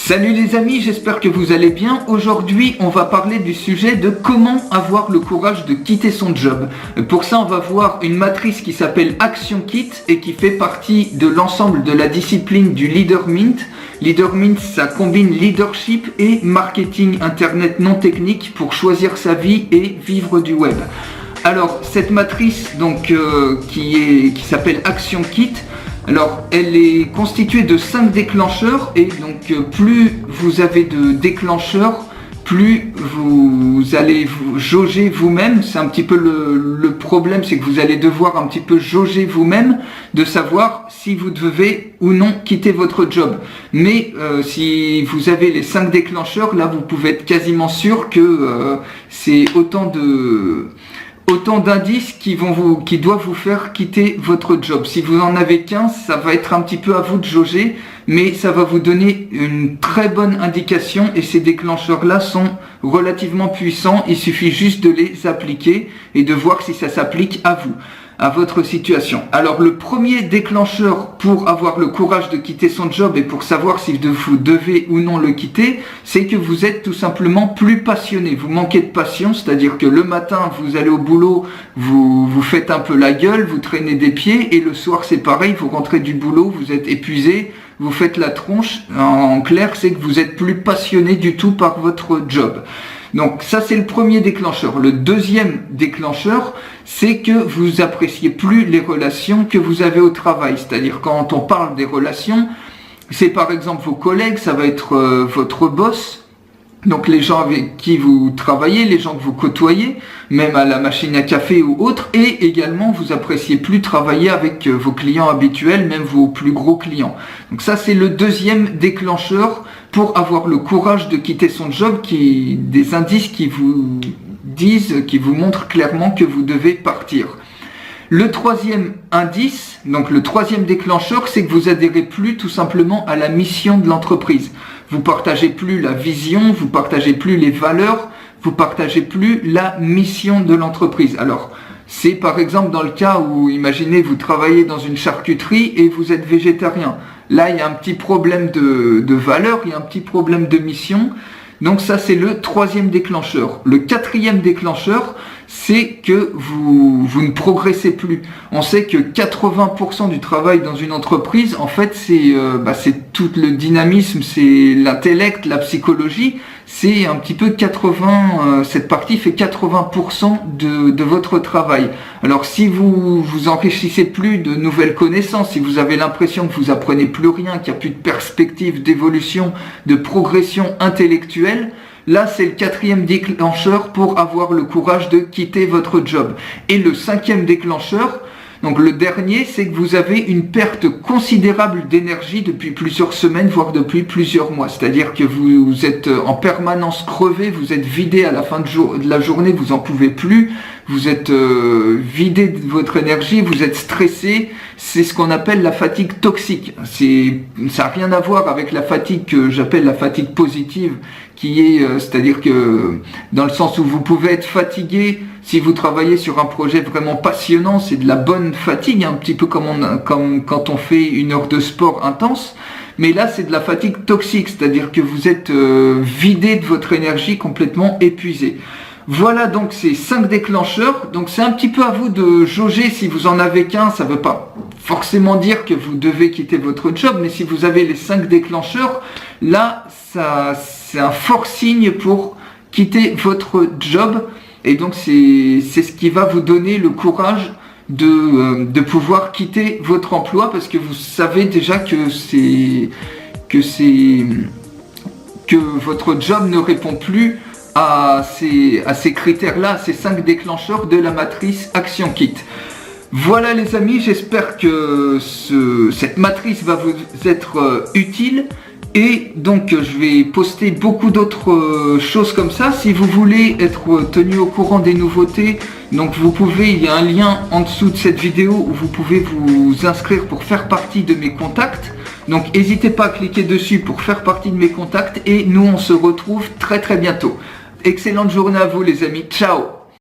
Salut les amis, j'espère que vous allez bien. Aujourd'hui, on va parler du sujet de comment avoir le courage de quitter son job. Pour ça, on va voir une matrice qui s'appelle Action Kit et qui fait partie de l'ensemble de la discipline du Leader Mint. Leader Mint, ça combine leadership et marketing internet non technique pour choisir sa vie et vivre du web. Alors, cette matrice donc qui s'appelle Action Kit, alors elle est constituée de 5 déclencheurs et donc plus vous avez de déclencheurs, plus vous allez vous jauger vous-même. C'est un petit peu le problème, c'est que vous allez devoir un petit peu jauger vous-même de savoir si vous devez ou non quitter votre job. Mais si vous avez les 5 déclencheurs, là vous pouvez être quasiment sûr que c'est autant d'indices qui doivent vous faire quitter votre job. Si vous en avez qu'un, ça va être un petit peu à vous de jauger, mais ça va vous donner une très bonne indication et ces déclencheurs-là sont relativement puissants. Il suffit juste de les appliquer et de voir si ça s'applique à vous, à votre situation. Alors le premier déclencheur pour avoir le courage de quitter son job et pour savoir si vous devez ou non le quitter, c'est que vous êtes tout simplement plus passionné. Vous manquez de passion, c'est-à-dire que le matin vous allez au boulot, vous faites un peu la gueule, vous traînez des pieds et le soir c'est pareil, vous rentrez du boulot, vous êtes épuisé, vous faites la tronche. En clair, c'est que vous êtes plus passionné du tout par votre job. Donc ça c'est le premier déclencheur. Le deuxième déclencheur, c'est que vous appréciez plus les relations que vous avez au travail. C'est-à-dire quand on parle des relations, c'est par exemple vos collègues, ça va être votre boss, donc les gens avec qui vous travaillez, les gens que vous côtoyez, même à la machine à café ou autre, et également vous appréciez plus travailler avec vos clients habituels, même vos plus gros clients. Donc ça c'est le deuxième déclencheur pour avoir le courage de quitter son job, des indices qui vous disent, qui vous montrent clairement que vous devez partir. Le troisième indice, donc le troisième déclencheur, c'est que vous adhérez plus tout simplement à la mission de l'entreprise. Vous partagez plus la vision, vous partagez plus les valeurs, vous partagez plus la mission de l'entreprise. Alors, c'est par exemple dans le cas où, imaginez, vous travaillez dans une charcuterie et vous êtes végétarien. Là, il y a un petit problème de valeur, il y a un petit problème de mission. Donc ça, c'est le troisième déclencheur. Le quatrième déclencheur, c'est que vous ne progressez plus. On sait que 80% du travail dans une entreprise, en fait, c'est tout le dynamisme, c'est l'intellect, la psychologie. C'est un petit peu cette partie fait 80% de votre travail. Alors si vous enrichissez plus de nouvelles connaissances, si vous avez l'impression que vous apprenez plus rien, qu'il n'y a plus de perspective d'évolution, de progression intellectuelle, là c'est le quatrième déclencheur pour avoir le courage de quitter votre job. Et le cinquième déclencheur, donc le dernier, c'est que vous avez une perte considérable d'énergie depuis plusieurs semaines, voire depuis plusieurs mois. C'est-à-dire que vous êtes en permanence crevé, vous êtes vidé à la fin de la journée, vous en pouvez plus, vous êtes vidé de votre énergie, vous êtes stressé. C'est ce qu'on appelle la fatigue toxique. Ça n'a rien à voir avec la fatigue que j'appelle la fatigue positive, qui est, c'est-à-dire que dans le sens où vous pouvez être fatigué si vous travaillez sur un projet vraiment passionnant, c'est de la bonne fatigue, un petit peu comme quand on fait une heure de sport intense. Mais là, c'est de la fatigue toxique, c'est-à-dire que vous êtes vidé de votre énergie, complètement épuisé. Voilà donc ces 5 déclencheurs. Donc c'est un petit peu à vous de jauger. Si vous en avez qu'un, ça ne veut pas forcément dire que vous devez quitter votre job, mais si vous avez les 5 déclencheurs, là, c'est un fort signe pour quitter votre job. Et donc c'est ce qui va vous donner le courage de pouvoir quitter votre emploi, parce que vous savez déjà que votre job ne répond plus à ces critères-là, à ces 5 déclencheurs de la matrice Action Kit. Voilà les amis, j'espère que cette matrice va vous être utile. Et donc je vais poster beaucoup d'autres choses comme ça. Si vous voulez être tenu au courant des nouveautés, donc il y a un lien en dessous de cette vidéo où vous pouvez vous inscrire pour faire partie de mes contacts. Donc n'hésitez pas à cliquer dessus pour faire partie de mes contacts et nous on se retrouve très bientôt. Excellente journée à vous les amis, ciao!